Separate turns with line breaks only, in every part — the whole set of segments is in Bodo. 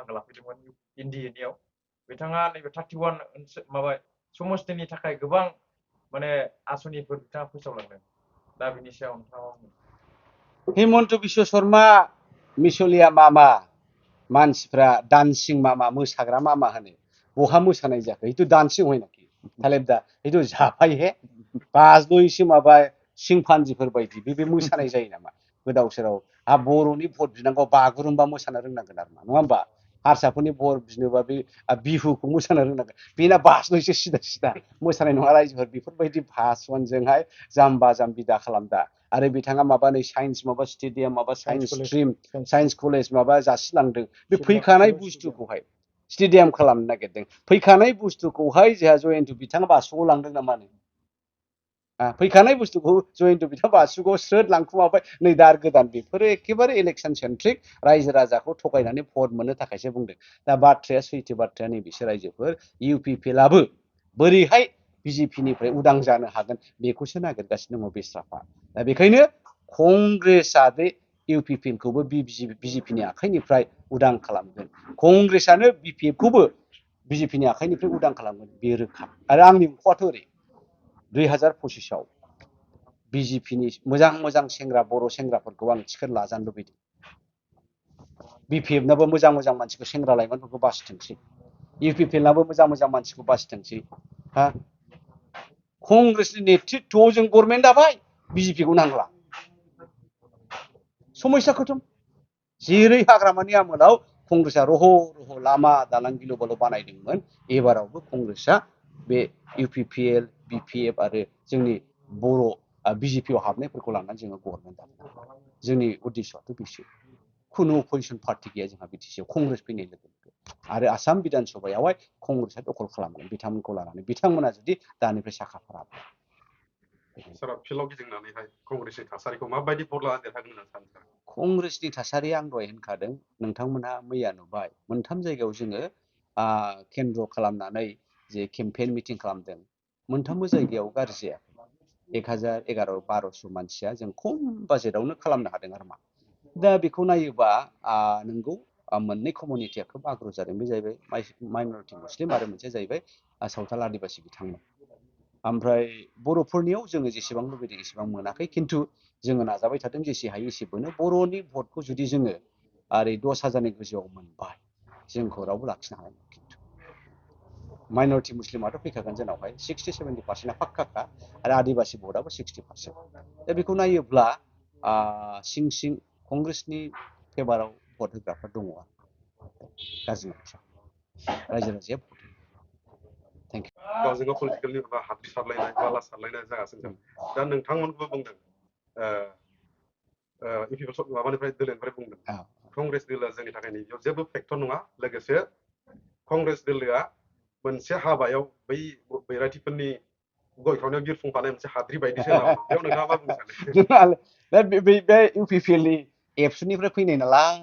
बाहागो लाफैदोंमोन इन्डियानियाव बिथाङा नैबे 31 माबा समस्तिनि थाखाय गोबां माने आसनिफोर बिथाङा फोसावलांदों दा बिनि सायाव नोंथाङा
हेमन्त बिश्व शर्मा मिसलिया मामा मानसिफ्रा डान्सिं मामा मोसाग्रा मामा होनो बहा मोसानाय जाखो इथु डान्सिं হয় নাকি তাহলে दा इथु जाफाय हे बाजनोसो माबा सिंफान्जिफोर बायदि बे मोसानाय जायो नामा गोदाव सोराव बर'नि भट बिनांगौ बागुरुम्बा मोसानो रोंनांगोन आरो नङा होमबा हारसाफोरनि भट बिनोबा बे बिहुखौ मोसानो रोंनांगोन बेना बाजनोसो सिदा सिदा मोसानाय नङा रायजोफोर बेफोरबायदि भाषणजोंहाय जाम्बा जाम्बि दा खालामदा आरो बिथाङा माबा नै साइन्स माबा स्टेडियाम माबा साइन्स स्ट्रिम साइन्स कलेज माबा जासिलांदों बे फैखानाय बुस्थुखौहाय स्टेडियाम खालामनो नागिरदों फैखानाय बुस्थुखौहाय जोंहा जयन्त बिथाङा बासुगाव लांदों नामा फैखानाय बुस्थुखौ जयन्त बिथाङा बासुगाव स्रोद लांखुमाबाय नै दा गोदान बेफोरो एखेबारे इलेक्सन सेन्ट्रिक रायजो राजाखौ थगायनानै भट मोननो थाखायसो बुंदों दा बाथ्राया सैथो बाथ्राया नैबेसो रायजोफोर इउपिपिएलआबो बोरैहाय बिजेपिनिफ्राय उदां जानो हागोन बेखौसो नागिरगासिनो दङ बेस्राफा दा बेखायनो कंग्रेसआ बे इउपिपिएलखौबो बिजेपिनि आखाइनिफ्राय उदां खालामगोन कंग्रेसआनो बिपिएफखौबो बिजेपिनि आखाइनिफ्राय उदां खालामगोन बे रोखा आरो आंनि मुख'आथ' ओरै 2025आव बिजेपिनि मोजां मोजां सेंग्रा बर' सेंग्राफोरखौ आं टिकेट लाजानो लुबैदों बिपिएफनाबो मोजां मोजां मानसिखौ सेंग्रा लाइमोनफोरखौ बासिथोंसै इउपिपिएलनाबो मोजां मोजां मानसिखौ बासिथोंसै कंग्रेसनि नेतृत्वआव जों गभर्नमेन्ट दाबाय बिजेपिखौ नांला समस्या खतम जेरै हाग्रामानि आमोलाव कंग्रेसआ रह' रह' लामा दालां गिलु बालु बानायदोंमोन एबारावबो कंग्रेसआ बे इउपिपिएल बिपिएफ आरो जोंनि बर' बिजेपिआव हाबनायफोरखौ लानानै जोङो गभर्नमेन्ट दागोन जोंनि उद्देश्यआथ' बेसो खुनु अपोजिसन पार्टि गैया जोंहा बिटिसिआव कंग्रेस फैनाय लोगो लोगो आरो आसाम बिधान सभायावहाय कंग्रेसआ दखल खालामगोन बिथांमोनखौ लानानै बिथांमोना जुदि दानिफ्राय साखाफारा
सारा फिल्डआव गिदिंनानैहाय कंग्रेसनि थासारिखौ माबायदि भट लानानै देरहागोन होनना सानो
कंग्रेसनि थासारिया आं दहाय होनखादों नोंथांमोनहा मैया नुबाय मोनथाम जायगायाव जोङो केन्द्र खालामनानै जे केम्पेइन मिटिं खालामदों मोनथामबो जायगायाव गाज्रि जायाखै 1011-1200 मानसिया जों खम बाजेटावनो खालामनो हादों आरो मा दा बेखौ नायोबा नोंगौ मोननै कमिउनिटिया खोब आग्रह जादों बे जाहैबाय माइनरिटि मुस्लिम आरो मोनसे जाहैबाय सावथाल आदिबासि बिथांमोन ओमफ्राय बर'फोरनियाव जोङो जेसेबां लुबैदों एसेबां मोनाखै खिन्थु जोङो नाजाबाय थादों जेसे हायो एसेबांनो बर'नि भटखौ जुदि जोङो ओरै 10,000नि गोजौआव मोनबाय जोंखौ रावबो लाखिनो हानाय नङा खिन्थु माइनरिटि मुस्लिमाथ' फैखागोन जोंनावहाय 60-70% फाक्काखा आरो आदिबासि भटआबो 60% दा बेखौ नायोब्ला सिं सिं कंग्रेसनि फेभाराव भट होग्राफ्रा दङ गाज्रि नङा रायजो राजाया भट थेंक इउ
गावजों गाव पलिटिकेलनि हाद्रि सारलायनाय बाला सारलायनाय जागासिनो दं दा नोंथांमोनखौबो बुंदों इउपिपिएल माबानिफ्राय दोलोनिफ्राय बुंदों कंग्रेस दोलोआ जोंनि थाखाय नैबेयाव जेबो फेक्टर नङा लोगोसे कंग्रेस दोलोआ मोनसे हाबायाव बै बैराथिफोरनि गय खावनायाव बिरफुंफानाय मोनसे हाद्रि बायदिसो नामा बेयाव नोंथाङा मा बुंनो सानो
दा बे इउपिपिएलनि एबसुनिफ्राय फैनाय नालाय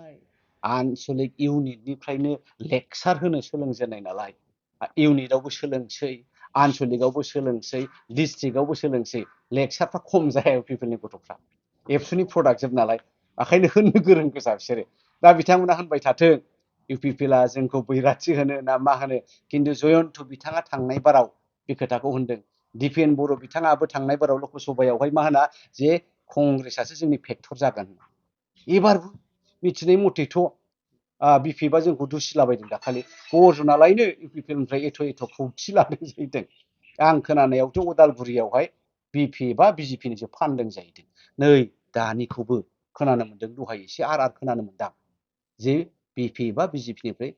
आनसलिक इउनिटनिफ्रायनो लेक्सार होनो सोलोंजेननाय नालाय इउनिटआवबो सोलोंसै आनसलिकआवबो सोलोंसै डिस्ट्रिक्टआवबो सोलोंसै लेक्सारफ्रा खम जाया इउपिपिएलनि गथ'फ्रा एबसुनि प्रडाक्ट जोब नालाय ओंखायनो होननो गोरों गोजा बिसोरो दा बिथांमोना होनबाय थाथों इउपिपिएलआ जोंखौ बैराथि होनो ना मा होनो खिन्थु जयन्त बिथाङा थांनाय बाराव बे खोथाखौ होनदों दिपेन बर' बिथाङाबो थांनाय बाराव लकसभायावहाय मा होना जे कंग्रेसआसो जोंनि फेक्टर जागोन एबारबो मिथिनाय मथेथ' बिपिएफआ जोंखौ दुसिलाबायदों दाखालि गजनालायनो इउपिपिएलनिफ्राय एथ' खौथि लादों जाहैदों आं खोनानायावथ' उदालगुरियावहाय बिपिएफआ बिजेपिनिसो फानदों जाहैदों नै दानिखौबो खोनानो मोन्दों दहाय एसे आर खोनानो मोनदां जे बिपिएफआ बिजेपिनिफ्राय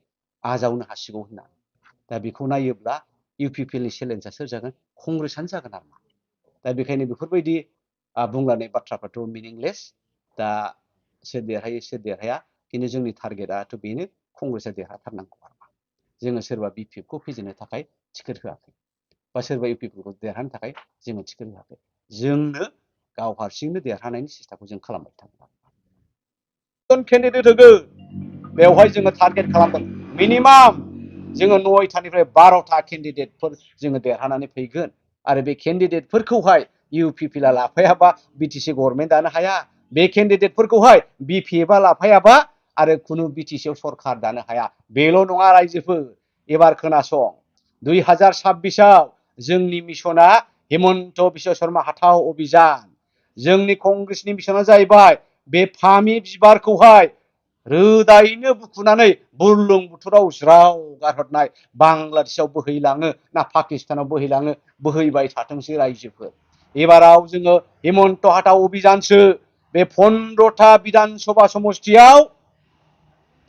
आजावनो हासिगौ होननानै दा बेखौ नायोब्ला इउपिपिएलनि चेलेन्जआ सोर जागोन कंग्रेसआनो जागोन आरो दा बेखायनो बेफोरबायदि बुंलायनाय बाथ्राफ्राथ' मिनिंलेस दा सोर देरहायो सोर देरहाया खिन्थु जोंनि टारगेटआथ' बेनो कंग्रेसआ देरहाथारनांगौ आरो जोङो सोरबा बिपिएफखौ फेजेननो थाखाय टिकेट होआखै बा सोरबा इउपिपिएलखौ देरहानो थाखाय जोङो टिकेट होआखै जोंनो गाव हारसिंनो देरहानायनि सेस्टाखौ जों खालामबाय थागोन केन्डिडेट होगोन बेवहाय जोङो टारगेट खालामदों मिनिमाम जोङो 9टानिफ्राय 12टा केन्डिडेटफोर जोङो देरहानानै फैगोन आरो बे केन्डिडेटफोरखौहाय इउपिपिएलआ लाफायाबा बिटिसि गभर्नमेन्ट दानो हाया बे केन्डिडेटफोरखौहाय बिपिएफआ लाफायाबा आरो खुनु बिटिसिआव सरखार दानो हाया। बेल' नङा रायजोफोर, एबार खोनासं 2026आव जोंनि मिशना हेमन्त बिश्व शर्मा हाथाव अभियान। जोंनि कंग्रेसनि मिशना जाहैबाय बे फामि बिबारखौहाय रोदायैनो बुखुनानै बुरलुंबुथुराव ज्राव गारहरनाय, बांलादेशआव बोहैलाङो ना पाकिस्तानाव बोहैलाङो, बोहैबाय थाथोंसै रायजोफोर। एबाराव जोङो हेमन्त हाथाव अभियानसो बे 15टा बिधान सभा समष्टियाव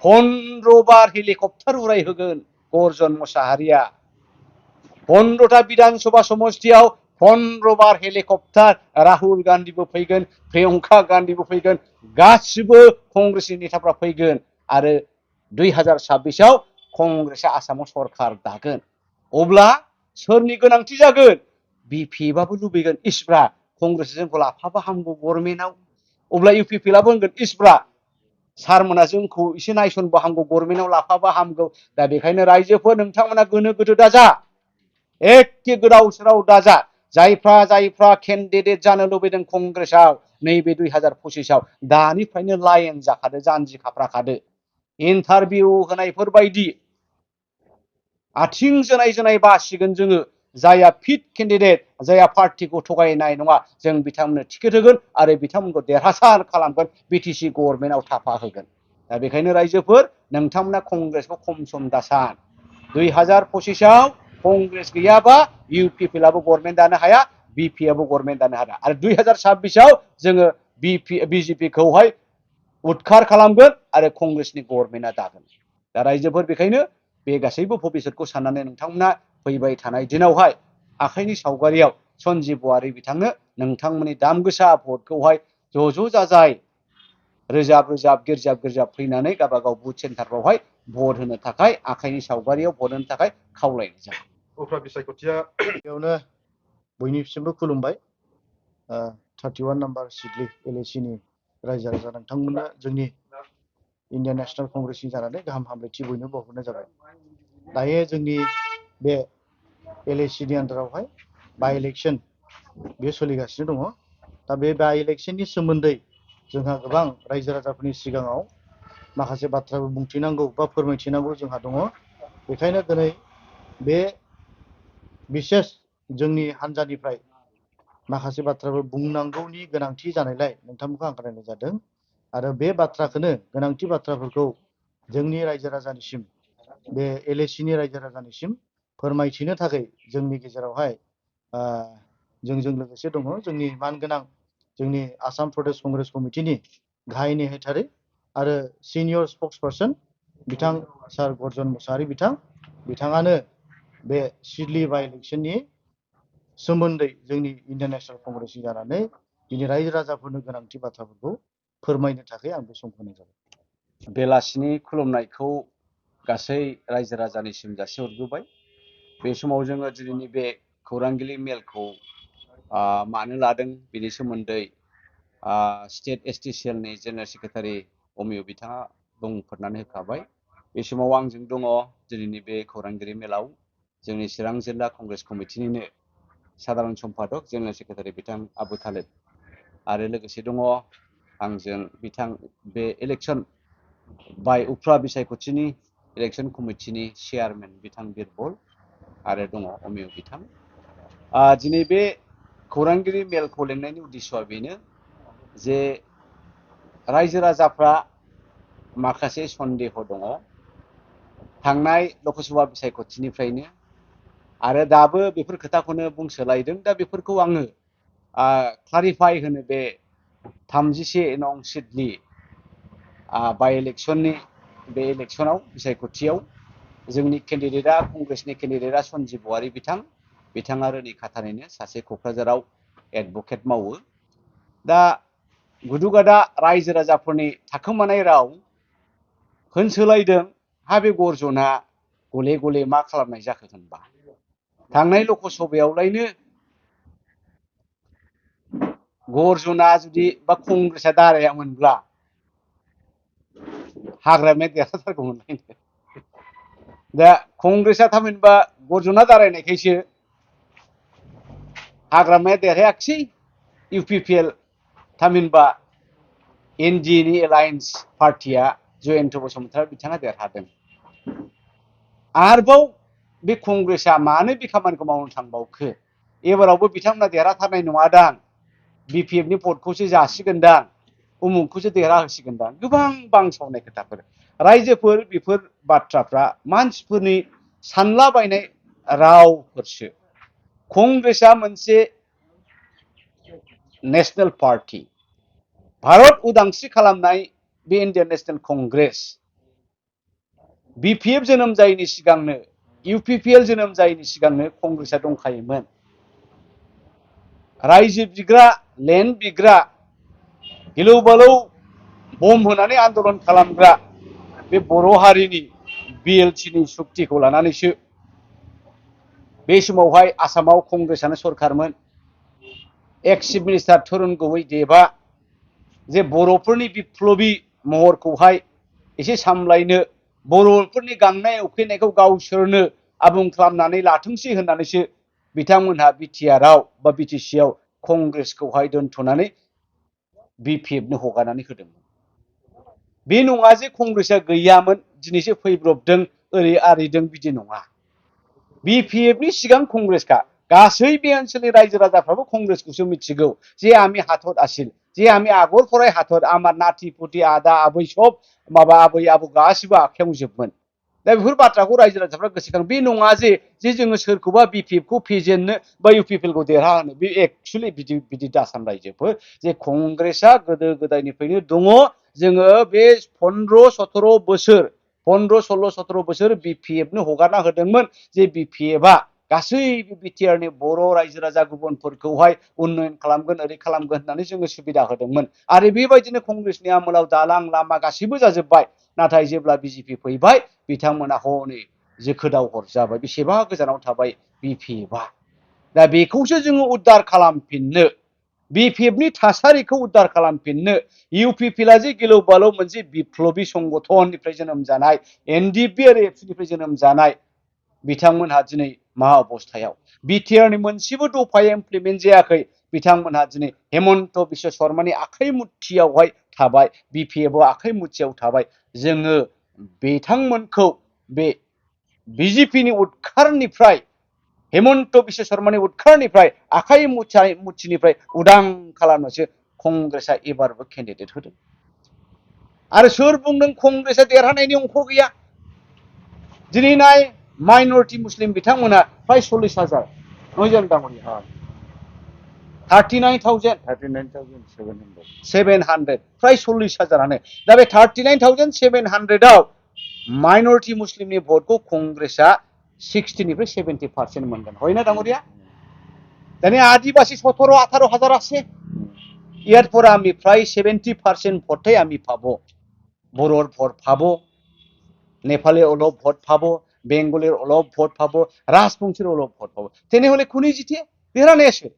15 बार हेलिकप्टार उरायहोगोन गर्जन मोसाहारिया। 15टा बिधान सभा समष्टियाव 15 बार हेलिकप्टार राहुल गान्धीबो फैगोन, प्रियंका गान्धीबो फैगोन, गासिबो कंग्रेसनि नेताफ्रा फैगोन आरो 2026आव कंग्रेसआ आसामाव सरखार दागोन। अब्ला सोरनि गोनांथि जागोन? बिपिएफआबो लुबैगोन इस्ब्रा कंग्रेस जोंखौ लाफाबा हामगौ गभर्नमेन्टआव। अब्ला इउपिपिएलआबो होनगोन इस्ब्रा सारमोना जोंखौ एसे नायसनबा हामगौ, गभर्नमेन्टआव लाफाबा हामगौ। दा बेखायनो रायजोफोर नोंथांमोना गोनो गोथो दाजा, एखे गोदाव सोराव दाजा। जायफ्रा केन्डिडेट जानो लुबैदों कंग्रेसआव नैबे 2025आव दानिफ्रायनो लाइन जाखादो, जानजि खाफ्राखादो। इन्टारभिउ होनायफोर बायदि आथिं जोनाय जोनाय बासिगोन जोङो। जायहा फिट केन्डिडेट, जायहा पार्टिखौ थगायनाय नङा, जों बिथांमोननो टिकेट होगोन आरो बिथांमोनखौ देरहासार खालामगोन, बिटिसि गभर्नमेन्टआव थाफा होगोन। दा बेखायनो रायजोफोर नोंथांमोना कंग्रेसखौ खम सम दासान। 2025आव कंग्रेस गैयाबा इउपिपिएलआबो गभर्नमेन्ट दानो हाया, बिपिएफआबो गभर्नमेन्ट दानो हाया। आरो 2026आव जोङो बिजेपिखौहाय उदखार खालामगोन आरो कंग्रेसनि गभर्नमेन्टआ दागोन। दा रायजोफोर बेखायनो बे गासैबो भबिसतखौ साननानै नोंथांमोना फैबाय थानाय दिनावहाय आखाइनि सावगारियाव सन्जिब बहारि बिथांनो नोंथांमोननि दाम गोसा भटखौहाय ज' जाजाय रोजाब गिर्जाब फैनानै गावबागाव बुथ सेन्टारफ्रावहाय भट होनो थाखाय, आखाइनि सावगारियाव भट होनो थाखाय खावलायनाय जाबाय।
उफ्रा बिसायख'थिया
बेयावनो बयनिसिमबो खुलुमबाय। 31 नाम्बार सिडली एलएसिनि रायजो राजा नोंथांमोननो जोंनि इन्डियान नेशनेल कंग्रेसनि जानानै गाहाम हामलायथि बयनो बावहरनाय जाबाय। दायो जोंनि बे एलएसिनि आन्दारावहाय बाइ इलेक्शन बे सोलिगासिनो दङ। दा बे बाइ इलेक्शननि सोमोन्दै जोंहा गोबां रायजो राजाफोरनि सिगाङाव माखासे बाथ्राफोर बुंथिनांगौ बा फोरमायथिनांगौ जोंहा दङ। बेखायनो दिनै बे बिसेस जोंनि हान्जानिफ्राय माखासे बाथ्राफोर बुंनांगौनि गोनांथि जानायलाय नोंथांमोनखौ आं खावलायनाय जादों। आरो बे बाथ्राखौनो गोनांथि बाथ्राफोरखौ जोंनि रायजो राजानिसिम, बे एलएसिनि रायजो राजानिसिम फोरमायथिनो थाखाय जोंनि गेजेरावहाय जोंजों लोगोसे दङ जोंनि मानगोनां जोंनि आसाम प्रदेश कंग्रेस कमिटिनि गाहाय नेहाथारि आरो सिनियर स्पक्स पार्सन बिथां सार गर्जन मोसाहारि बिथाङानो बे सिडली बाइ इलेक्शननि सोमोन्दै जोंनि इन्डियान नेशनेल कंग्रेसनि जानानै दिनै रायजो राजाफोरनो गोनांथि बाथ्राफोरखौ फोरमायनो थाखाय आं बे समखौ होनाय जाबाय।
बेलासिनि खुलुमनायखौ गासै रायजो राजानिसिम जासिहरग्रोबाय। बे समाव जोङो दिनैनि बे खौरांगिरि मेलखौ मानो लादों बेनि सोमोन्दै स्टेट एसटिसिएलनि जेनेरेल सेक्रेटारि अमिय बिथाङा बुंफोरनानै होखाबाय। बे समाव आंजों दङ दिनैनि बे खौरांगिरि मेलाव जोंनि चिरां जिल्ला कंग्रेस कमिटिनिनो साधारन सम्पादक जेनेरेल सेक्रेटारि बिथां आबु तालेब आरो लोगोसे दङ आंजों बिथां बे इलेक्शन बाय उफ्रा बिसायख'थिनि इलेक्शन कमिटिनि चेयारमेन बिथां बिरबल आरो दङ अमिय बिथां। दिनै बे खौरांगिरि मेलखौ लेंनायनि उद्देश्यआ बेनो जे रायजो राजाफ्रा माखासे सन्देह दङ थांनाय लकसभा बिसायख'थिनिफ्रायनो आरो दाबो बेफोर खोथाखौनो बुंसोलायदों। दा बेफोरखौ आङो क्लारिफाइ होनो बे 31 नं सिडली बाइ इलेक्शननि बे इलेक्शनाव बिसायख'थियाव जोंनि केन्डिडेटआ कंग्रेसनि केन्डिडेटआ सन्जिब बहारि बिथाङा रोनि खाथानिनो सासे क'क्राझाराव एडभकेट मावो। दा गुदु गादा रायजो राजाफोरनि थाखोमानाय राव होनसोलायदों हा बे गर्जना गले गले मा खालामनाय जाखो होनबा थांनाय लकसभायावलायनो गर्जना जुदि बा कंग्रेसआ दारायामोनब्ला हाग्रामाया देरहाथारगौमोनलायनो। दा कंग्रेसआ थामहिनबा गर्जना दारायनायखायसो हाग्रामाया देरहायाखिसै। इउपिपिएल थामहिनबा एनडिएनि एलायन्स पार्टिया जयन्त बसुमतारी बिथाङा देरहादों। आरोबाव बे कंग्रेसआ मानो बे खामानिखौ मावनो थांबावखो? एबारावबो बिथांमोना देरहाथारनाय नङादां, बिपिएफनि भटखौसो जासिगोनदां, उमुखखौसो देरहाहोसिगोनदां, गोबां बांसावनाय खोथाफोर। रायजोफोर बेफोर बाथ्राफ्रा मानसिफोरनि सानलाबायनाय रावफोरसो। कंग्रेसआ मोनसे नेशनेल पार्टी, भारत उदांस्रि खालामनाय बे इन्डियान नेशनेल कंग्रेस, बिपिएफ जोनोम जायैनि सिगांनो, इउपिपिएल जोनोम जायैनि सिगांनो कंग्रेसआ दंखायोमोन। रायजो बिग्रा, लेन्ड बिग्रा, गिलौ बालौ बम होनानै आन्दलन खालामग्रा बे बर' हारिनि बिएलटिनि सुक्तिखौ लानानैसो बे समावहाय आसामाव कंग्रेसआनो सरखारमोन। एक्स चिफ मिनिस्टार तरुण गगৈ देबआ जे बर'फोरनि बिप्लबी महरखौहाय एसे सामलायनो, बर'फोरनि गांनाय उखैनायखौ गावसोरनो आबुं खालामनानै लाथोंसै होननानैसो बिथांमोनहा बिटिआरआव बा बिटिसिआव कंग्रेसखौहाय दोनथ'नानै बिपिएफनो हगारनानै होदोंमोन। बे नङा जे कंग्रेसआ गैयामोन, दिनैसो फैब्रबदों, ओरै आरिदों, बिदि नङा। बिपिएफनि सिगां कंग्रेसखा। गासै बे ओनसोलनि रायजो राजाफ्राबो कंग्रेसखौसो मिथिगौ जे आमी हाथर आसिल, जे आमी आगर फराय हाथर, आमार नाति पुति आदा आबै सब माबा आबै आबौ गासिबो आखायाव जोबमोन। दा बेफोर बाथ्राखौ रायजो राजाफ्रा गोसोखां। बे नङा जे जोङो सोरखौबा बिपिएफखौ फेजेननो बा इउपिपिएलखौ देरहाहोनो, बे एक्चुअलि बिदि दासान रायजोफोर जे कंग्रेसआ गोदो गोदायनिफ्रायनो दङ। जोङो बे 15-17 बोसोर 15-16-17 बोसोर बिपिएफनो हगारना होदोंमोन जे बिपिएफआ गासैबो बिटिआरनि बर' रायजो राजा गुबुनफोरखौहाय उन्नयन खालामगोन, ओरै खालामगोन होननानै जोङो सुबिदा होदोंमोन। आरो बेबायदिनो कंग्रेसनि आमोलाव दालां लामा गासैबो जाजोब्बाय। नाथाय जेब्ला बिजेपि फैबाय, बिथांमोना हनै जोखोदाव हरजाबाय। बेसेबा गोजानाव थाबाय बिपिएफआ। दा बेखौसो जोङो उद्धार खालामफिननो, बिपिएफनि थासारिखौ उद्धार खालामफिननो, इउपिपिएलआ जे गिलौ बालौ मोनसे बिप्लबी संगठननिफ्राय जोनोम जानाय, एनडिएफबि आरो एबसुनिफ्राय जोनोम जानाय, बिथांमोनहा दिनै मा अबस्थायाव? बिटिआरनि मोनसेबो दफाया इमप्लिमेन्ट जायाखै। बिथांमोनहा दिनै हेमन्त बिश्व शर्मानि आखाइ मुथियावहाय थाबाय, बिपिएफआव आखाइ मुथियाव थाबाय। जोङो बिथांमोनखौ बे बिजेपिनि उदखारनिफ्राय, हेमन्त बिश्व शर्मानि उदखारनिफ्राय, आखाइ मुथिनिफ्राय उदां खालामनोसो कंग्रेसआ एबारबो केन्डिडेट होदों। आरो सोर बुंदों कंग्रेसआ देरहानायनि अंख गैया? दिनै नाय, माइनरिटि मुस्लिम बिथांमोना फ्राय 40,000 नयजन दाङ'रिया, 39,700 फ्राय 40,000आनो। दा बे 39,700आव माइनरिटि मुस्लिमनि भटखौ कंग्रेसआ 60निफ्राय 70% मोनगोन, हयना दाङ'रिया? दानिया आदिबासी 17-18 হাজার আছে। ইয়ারপর আমি প্রায় 70% ভোটটাই আমি পাবো, বড়োর ভোট পাবো, নেপালের অলপ ভোট পাবো, বেঙ্গলের অলপ ভোট পাবো, রাজবংশীর অলপ ভোट পাবो। তেনেহলে खुनै जिते देरहानायासो।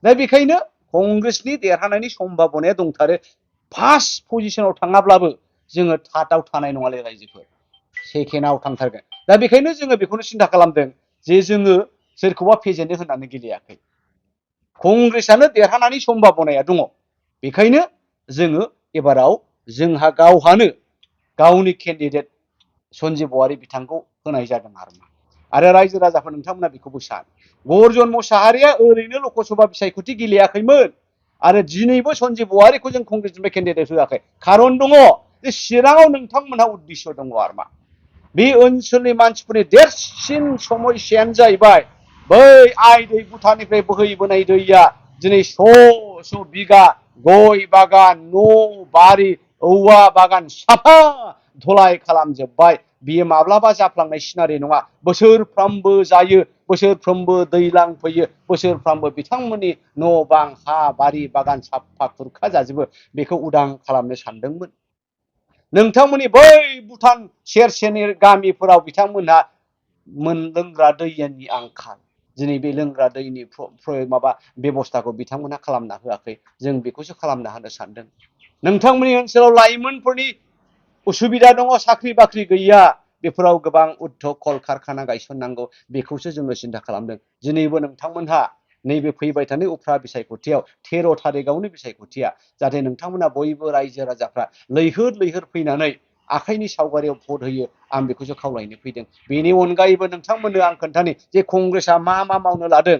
दा बेखायनो कंग्रेसनि देरहानायनि सम्भाबनाया दंथारो। फार्स्ट पजिशनाव थाङाब्लाबो जोङो थार्डआव थानाय नङालै रायजोफोर, सेकेन्डआव थांथारगोन। दा बेखायनो जोङो बेखौनो सिन्था खालामदों जे जोङो सोरखौबा फेजेननो होननानै गेलेयाखै। कंग्रेसआनो देरहानायनि सम्भाबनाया दङ। बेखायनो जोङो एबाराव जोंहा गावहानो गावनि केन्डिडेट सन्जीब औवारी बिथांखौ होनाय जादों आरो रायजो राजाफोर नोंथांमोना बेखौबो सान। गर्जन मोसाहारिया ओरैनो लकसभा बिसायख'थि गेलेयाखैमोन आरो दिनैबो सन्जीब औवारीखौ जों कंग्रेसनिफ्राय केन्डिडेट होआखै। खारन दङ जे चिराङाव नोंथांमोनहा उद्देश्य दङ आरमा। बे ओनसोलनि मानसिफोरनि देरसिन समस्यायानो जाहैबाय बै आइ दै भुटाननिफ्राय बोहैबोनाय दैया दिनै श' बिगा गय बागान, न' बारि, औवा बागान साफा धलाय खालामजोब्बाय। बियो माब्लाबा जाफ्लांनाय सिनारि नङा, बोसोरफ्रामबो जायो, बोसोरफ्रोमबो दैज्लां फैयो, बोसोरफ्रामबो बिथांमोननि न' बां, हा, बारि बागान साफा खुरखा जाजोबो। बेखौ उदां खालामनो सानदोंमोन। नोंथांमोननि बै भुटान सेर सेरनि गामिफोराव बिथांमोनहा लोंग्रा दैनि आंखाल, दिनै बे लोंग्रा दैनि माबा बेबस्थाखौ बिथांमोनहा खालामना होआखै। जों बेखौसो खालामना होनो सानदों। नोंथांमोननि ओनसोलाव लाइमोनफोरनि उसुबिदा दङ, साख्रि बाख्रि गैया, बेफोराव गोबां उद्योग कल कारखाना गायसननांगौ, बेखौसो जोङो सिन्था खालामदों। दिनैबो नोंथांमोनहा नैबे फैबाय थानाय उफ्रा बिसायख'थियाव 13 थारिखआवनो बिसायख'थिया, जाहाथे नोंथांमोना बयबो रायजो राजाफ्रा लैहोर लैहोर फैनानै आखाइनि सावगारियाव भट होयो आं बेखौसो खावलायनो फैदों बेनि अनगायैबो नोंथांमोननो आं खोन्थानि जे कंग्रेसआ मा मावनो लादों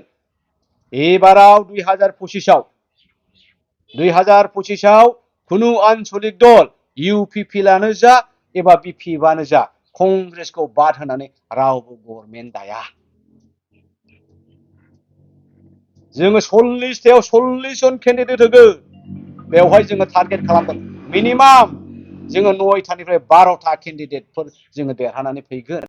एबाराव 2025आव खुनु आनसलिक दल UPP लानो जा एबा BPFआनो जा कंग्रेसखौ बाद होनानै रावबो गभर्नमेन्ट दाया जोङो 40थायाव 40 जन केन्डिडेट होगोन बेवहाय जोङो टारगेट खालामगोन मिनिमाम जोङो 9थानिफ्राय 12टा केन्डिडेटफोर जोङो देरहानानै फैगोन